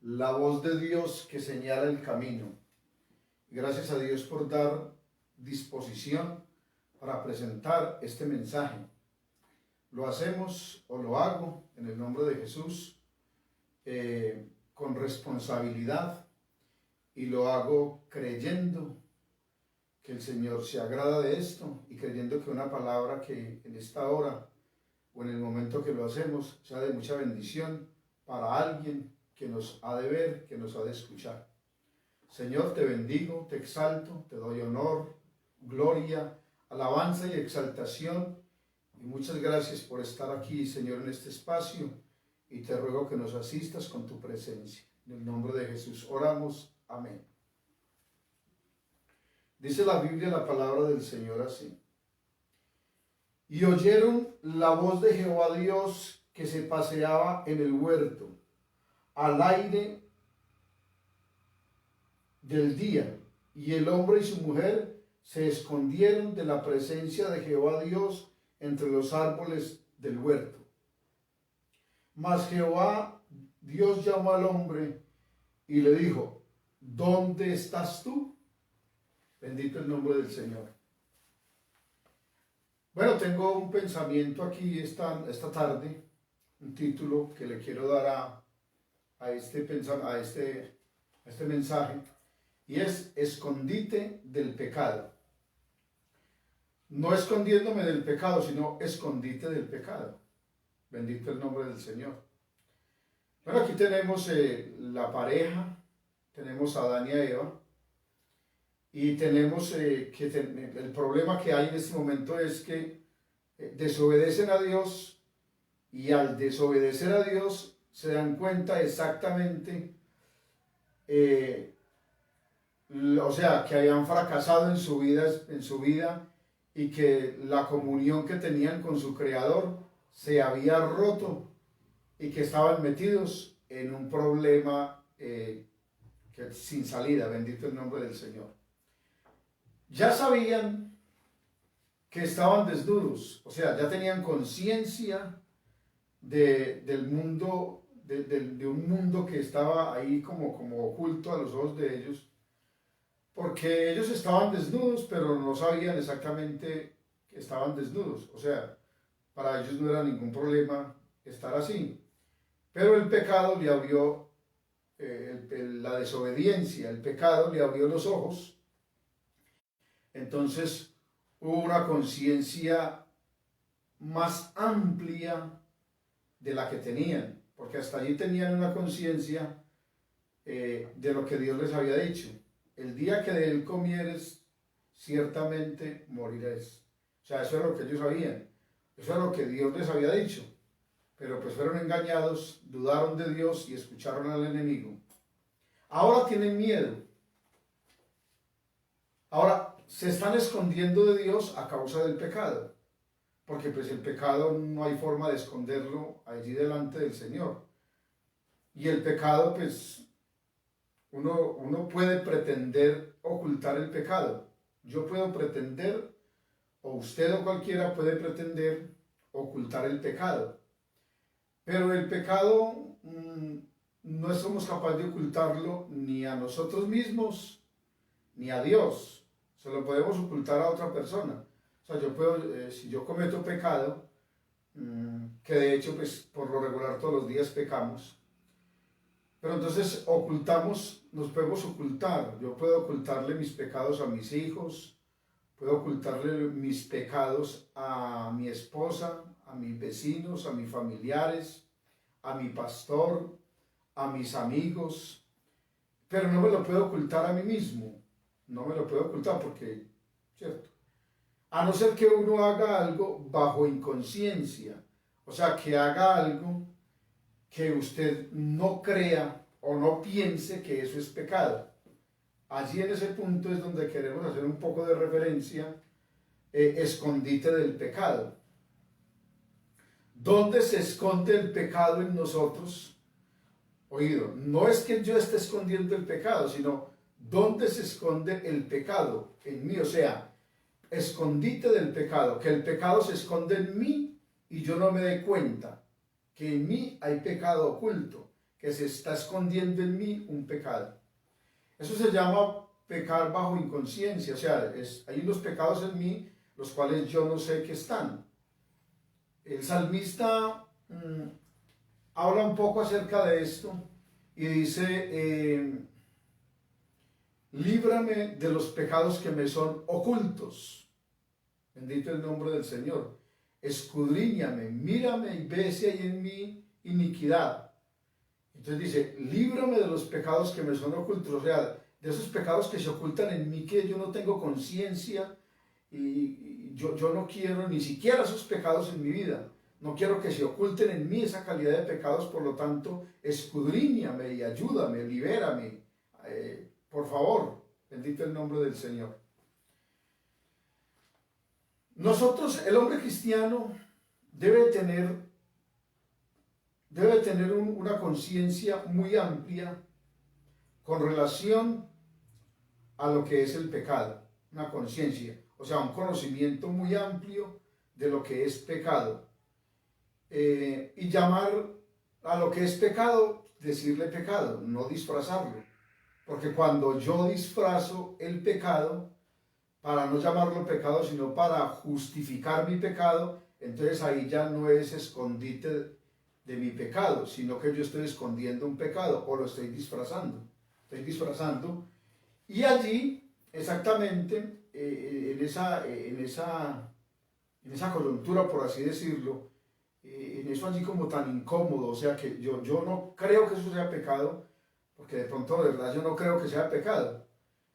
la voz de Dios que señala el camino. Gracias a Dios por dar disposición para presentar este mensaje. Lo hacemos o lo hago en el nombre de Jesús con responsabilidad, y lo hago creyendo que el Señor se agrada de esto y creyendo que una palabra que en esta hora o en el momento que lo hacemos sea de mucha bendición para alguien que nos ha de ver, que nos ha de escuchar. Señor, te bendigo, te exalto, te doy honor, gloria, alabanza y exaltación, y muchas gracias por estar aquí, Señor, en este espacio, y te ruego que nos asistas con tu presencia. En el nombre de Jesús oramos. Amén. Dice la Biblia, la palabra del Señor así: y oyeron la voz de Jehová Dios que se paseaba en el huerto al aire del día, y el hombre y su mujer se escondieron de la presencia de Jehová Dios entre los árboles del huerto. Mas Jehová Dios llamó al hombre y le dijo: ¿dónde estás tú? Bendito el nombre del Señor. Bueno, tengo un pensamiento aquí esta tarde, un título que le quiero dar a este mensaje, y es escondite del pecado. No escondiéndome del pecado, sino escondite del pecado. Bendito el nombre del Señor. Bueno, aquí tenemos la pareja, tenemos a Adán y a Eva, y tenemos el problema que hay en este momento es que desobedecen a Dios, y al desobedecer a Dios se dan cuenta exactamente, o sea, que habían fracasado en su vida, y que la comunión que tenían con su Creador se había roto, y que estaban metidos en un problema sin salida. Bendito el nombre del Señor. Ya sabían que estaban desnudos, o sea, ya tenían conciencia del mundo, de un mundo que estaba ahí como oculto a los ojos de ellos, porque ellos estaban desnudos, pero no sabían exactamente que estaban desnudos. O sea, para ellos no era ningún problema estar así. Pero el pecado le abrió, la desobediencia, el pecado le abrió los ojos. Entonces hubo una conciencia más amplia de la que tenían, porque hasta allí tenían una conciencia de lo que Dios les había dicho: el día que de él comieres, ciertamente moriréis. O sea, eso es lo que ellos sabían, eso es lo que Dios les había dicho, pero pues fueron engañados, dudaron de Dios y escucharon al enemigo. Ahora tienen miedo, ahora se están escondiendo de Dios a causa del pecado, porque pues el pecado no hay forma de esconderlo allí delante del Señor. Y el pecado, pues uno puede pretender ocultar el pecado. Yo puedo pretender, o usted o cualquiera puede pretender ocultar el pecado, pero el pecado no somos capaces de ocultarlo ni a nosotros mismos ni a Dios. Se lo podemos ocultar a otra persona. O sea, yo puedo, si yo cometo pecado, que de hecho pues por lo regular todos los días pecamos, pero entonces nos podemos ocultar. Yo puedo ocultarle mis pecados a mis hijos, puedo ocultarle mis pecados a mi esposa, a mis vecinos, a mis familiares, a mi pastor, a mis amigos, pero no me lo puedo ocultar a mí mismo. No me lo puedo ocultar porque, ¿cierto? A no ser que uno haga algo bajo inconsciencia, o sea, que haga algo que usted no crea o no piense que eso es pecado. Allí en ese punto es donde queremos hacer un poco de referencia, escondite del pecado. ¿Dónde se esconde el pecado en nosotros? Oído, no es que yo esté escondiendo el pecado, sino ¿dónde se esconde el pecado? En mí, o sea, escondite del pecado, que el pecado se esconde en mí y yo no me dé cuenta que en mí hay pecado oculto, que se está escondiendo en mí un pecado. Eso se llama pecar bajo inconsciencia, o sea, hay unos pecados en mí los cuales yo no sé que están. El salmista habla un poco acerca de esto y dice, líbrame de los pecados que me son ocultos. Bendito el nombre del Señor. Escudriñame, mírame y ve si hay en mí iniquidad. Entonces dice, líbrame de los pecados que me son ocultos, o sea, de esos pecados que se ocultan en mí, que yo no tengo conciencia y yo no quiero ni siquiera esos pecados en mi vida. No quiero que se oculten en mí esa calidad de pecados, por lo tanto, escudriñame y ayúdame, libérame, por favor, bendito el nombre del Señor. Nosotros, el hombre cristiano, debe tener una conciencia muy amplia con relación a lo que es el pecado, una conciencia, o sea, un conocimiento muy amplio de lo que es pecado. Y llamar a lo que es pecado, decirle pecado, no disfrazarlo. Porque cuando yo disfrazo el pecado, para no llamarlo pecado, sino para justificar mi pecado, entonces ahí ya no es escondite de mi pecado, sino que yo estoy escondiendo un pecado o lo estoy disfrazando. Estoy disfrazando. Y allí, exactamente, en esa coyuntura, por así decirlo, en eso allí como tan incómodo, o sea que yo no creo que eso sea pecado, porque de pronto de verdad yo no creo que sea pecado,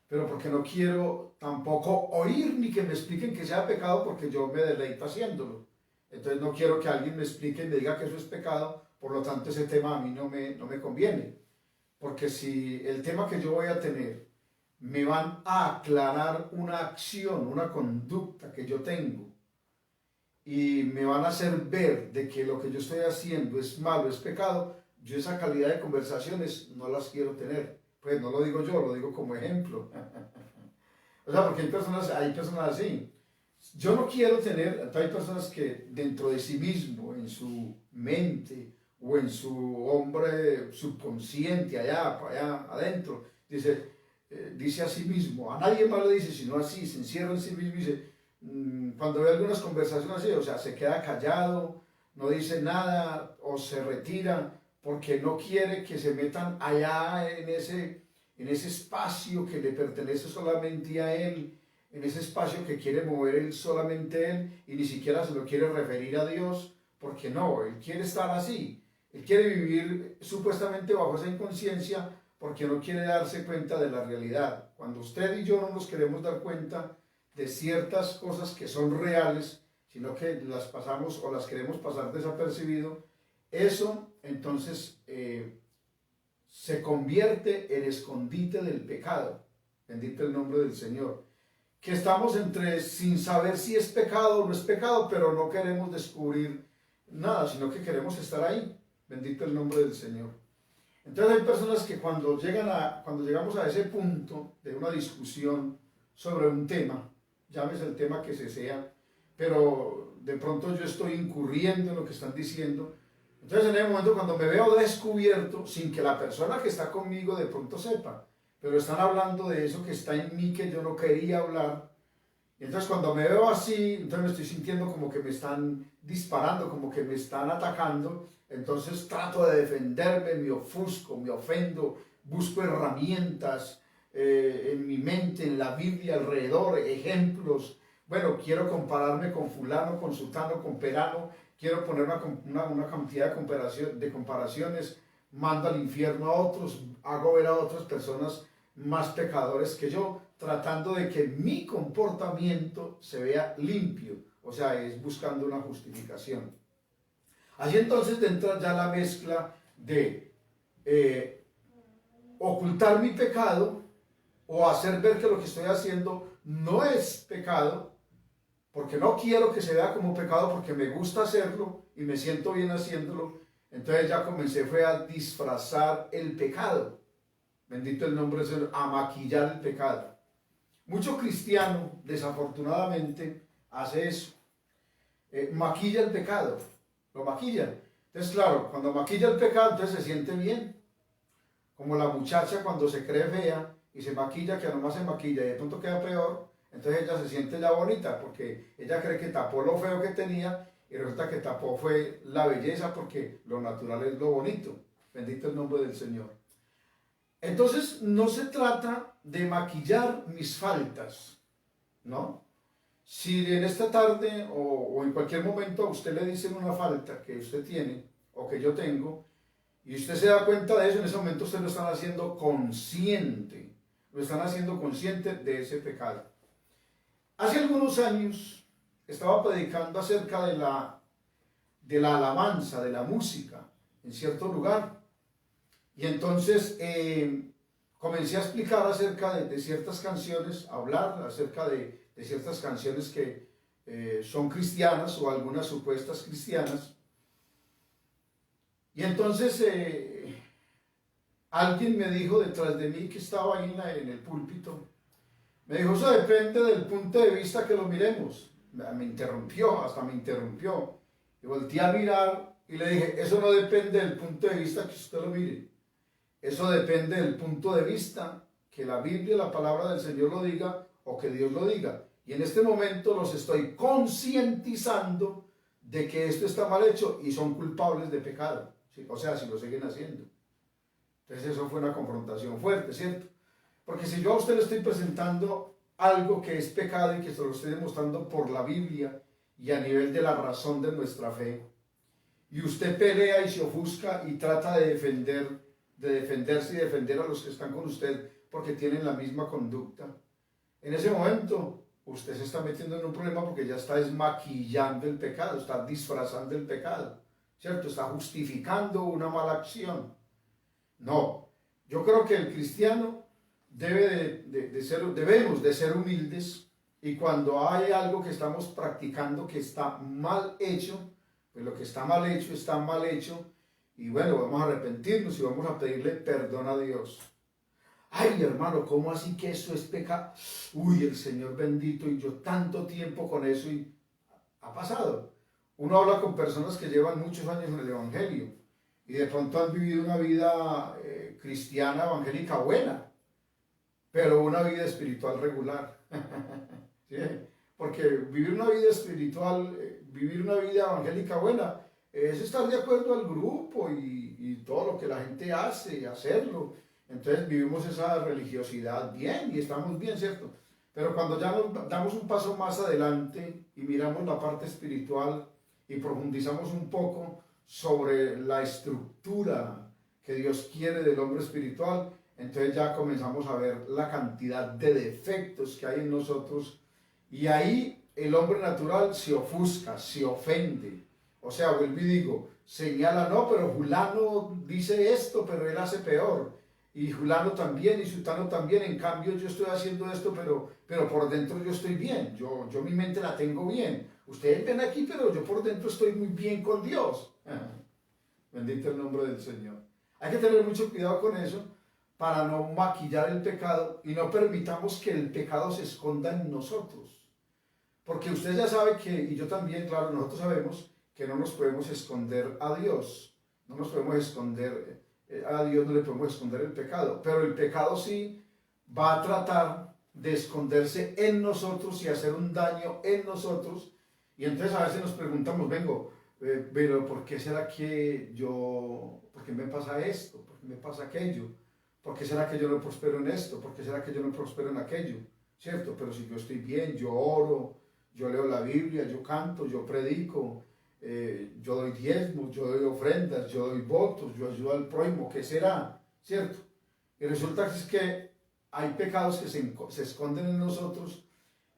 pero porque no quiero tampoco oír ni que me expliquen que sea pecado, porque yo me deleito haciéndolo. Entonces no quiero que alguien me explique y me diga que eso es pecado, por lo tanto ese tema a mí no me conviene, porque si el tema que yo voy a tener me van a aclarar una acción, una conducta que yo tengo, y me van a hacer ver de que lo que yo estoy haciendo es malo, es pecado, yo esa calidad de conversaciones no las quiero tener. Pues no lo digo yo, lo digo como ejemplo. O sea, porque hay personas así. Yo no quiero tener, hay personas que dentro de sí mismo, en su mente o en su hombre subconsciente, allá adentro, dice a sí mismo, a nadie más le dice, sino así, se encierra en sí mismo y dice, cuando ve algunas conversaciones así, o sea, se queda callado, no dice nada o se retira porque no quiere que se metan allá en ese espacio que le pertenece solamente a él, en ese espacio que quiere mover él solamente él y ni siquiera se lo quiere referir a Dios, porque no, él quiere estar así, él quiere vivir supuestamente bajo esa inconsciencia porque no quiere darse cuenta de la realidad. Cuando usted y yo no nos queremos dar cuenta de ciertas cosas que son reales, sino que las pasamos o las queremos pasar desapercibido, eso entonces se convierte en escondite del pecado. Bendito el nombre del Señor. Que estamos sin saber si es pecado o no es pecado, pero no queremos descubrir nada, sino que queremos estar ahí. Bendito el nombre del Señor. Entonces hay personas que cuando llegamos a ese punto de una discusión sobre un tema, llámese el tema que sea, pero de pronto yo estoy incurriendo en lo que están diciendo. Entonces en ese momento cuando me veo descubierto, sin que la persona que está conmigo de pronto sepa, pero están hablando de eso que está en mí que yo no quería hablar, y entonces cuando me veo así, entonces me estoy sintiendo como que me están disparando, como que me están atacando, entonces trato de defenderme, me ofusco, me ofendo, busco herramientas en mi mente, en la Biblia alrededor, ejemplos. Bueno, quiero compararme con fulano, con sutano, con perano, quiero poner una cantidad de comparaciones, mando al infierno a otros, hago ver a otras personas más pecadores que yo, tratando de que mi comportamiento se vea limpio, o sea, es buscando una justificación. Así entonces entra ya la mezcla de ocultar mi pecado o hacer ver que lo que estoy haciendo no es pecado, porque no quiero que se vea como pecado, porque me gusta hacerlo y me siento bien haciéndolo. Entonces ya fue a disfrazar el pecado. Bendito el nombre del Señor, a maquillar el pecado. Mucho cristiano, desafortunadamente, hace eso. Maquilla el pecado, lo maquilla. Entonces, claro, cuando maquilla el pecado, entonces se siente bien. como la muchacha cuando se cree fea y se maquilla, que nomás se maquilla y de pronto queda peor, entonces ella se siente ya bonita porque ella cree que tapó lo feo que tenía y resulta que tapó fue la belleza porque lo natural es lo bonito. Bendito el nombre del Señor. Entonces no se trata de maquillar mis faltas, ¿no? Si en esta tarde o en cualquier momento a usted le dicen una falta que usted tiene o que yo tengo y usted se da cuenta de eso, en ese momento usted lo están haciendo consciente, lo están haciendo consciente de ese pecado. Hace algunos años estaba predicando acerca de la alabanza, de la música en cierto lugar y entonces comencé a explicar acerca de ciertas canciones, a hablar acerca de ciertas canciones que son cristianas o algunas supuestas cristianas. Y entonces alguien me dijo detrás de mí que estaba ahí en el púlpito, me dijo, eso depende del punto de vista que lo miremos. Me interrumpió, hasta me interrumpió. Y volteé a mirar y le dije, eso no depende del punto de vista que usted lo mire. Eso depende del punto de vista que la Biblia, la palabra del Señor lo diga o que Dios lo diga. Y en este momento los estoy concientizando de que esto está mal hecho y son culpables de pecado. ¿Sí? O sea, si lo siguen haciendo. Entonces eso fue una confrontación fuerte, ¿cierto? Porque si yo a usted le estoy presentando algo que es pecado y que se lo estoy demostrando por la Biblia y a nivel de la razón de nuestra fe, y usted pelea y se ofusca y trata de defenderse y defender a los que están con usted porque tienen la misma conducta, en ese momento usted se está metiendo en un problema porque ya está desmaquillando el pecado, está disfrazando el pecado, ¿cierto? Está justificando una mala acción. No, yo creo que el cristiano debemos de ser humildes y cuando hay algo que estamos practicando que está mal hecho, pues lo que está mal hecho y bueno, vamos a arrepentirnos y vamos a pedirle perdón a Dios. Ay, hermano, ¿cómo así que eso es pecado? Uy, el Señor bendito, y yo tanto tiempo con eso y ha pasado. Uno habla con personas que llevan muchos años en el Evangelio y de pronto han vivido una vida cristiana, evangélica buena, pero una vida espiritual regular. ¿Sí? Porque vivir una vida espiritual, vivir una vida evangélica buena, es estar de acuerdo al grupo y todo lo que la gente hace y hacerlo. Entonces vivimos esa religiosidad bien y estamos bien, ¿cierto? Pero cuando ya nos damos un paso más adelante y miramos la parte espiritual y profundizamos un poco sobre la estructura que Dios quiere del hombre espiritual, entonces ya comenzamos a ver la cantidad de defectos que hay en nosotros y ahí el hombre natural se ofusca, se ofende. O sea, vuelvo y digo, señala, no, pero fulano dice esto, pero él hace peor. Y fulano también, y sultano también, en cambio yo estoy haciendo esto, pero por dentro yo estoy bien, yo mi mente la tengo bien. Ustedes ven aquí, pero yo por dentro estoy muy bien con Dios. Bendito el nombre del Señor. Hay que tener mucho cuidado con eso para no maquillar el pecado y no permitamos que el pecado se esconda en nosotros. Porque usted ya sabe que, y yo también, claro, nosotros sabemos que no nos podemos esconder a Dios, no nos podemos esconder a Dios, no le podemos esconder el pecado, pero el pecado sí va a tratar de esconderse en nosotros y hacer un daño en nosotros, y entonces a veces nos preguntamos, pero ¿por qué será que por qué me pasa esto? ¿Por qué me pasa aquello? ¿Por qué será que yo no prospero en esto? ¿Por qué será que yo no prospero en aquello? ¿Cierto? Pero si yo estoy bien, yo oro, yo leo la Biblia, yo canto, yo predico, yo doy diezmos, yo doy ofrendas, yo doy votos, yo ayudo al prójimo, ¿qué será? ¿Cierto? Y resulta que es que hay pecados que se esconden en nosotros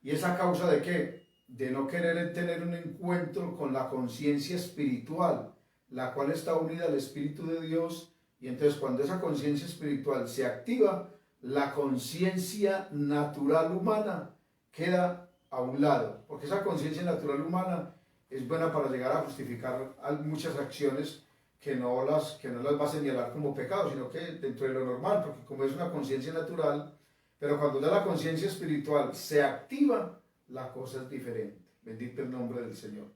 y es a causa de ¿qué? De no querer tener un encuentro con la conciencia espiritual, la cual está unida al Espíritu de Dios, y entonces cuando esa conciencia espiritual se activa, la conciencia natural humana queda a un lado, porque esa conciencia natural humana es buena para llegar a justificar muchas acciones que no las va a señalar como pecado, sino que dentro de lo normal, porque como es una conciencia natural, pero cuando ya la conciencia espiritual se activa, la cosa es diferente. Bendito el nombre del Señor.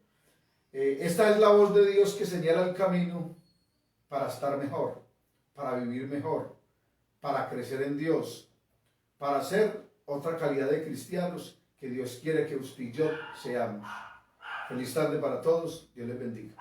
Esta es la voz de Dios que señala el camino para estar mejor, para vivir mejor. para crecer en Dios, para ser otra calidad de cristianos que Dios quiere que usted y yo seamos. Feliz tarde para todos. Dios les bendiga.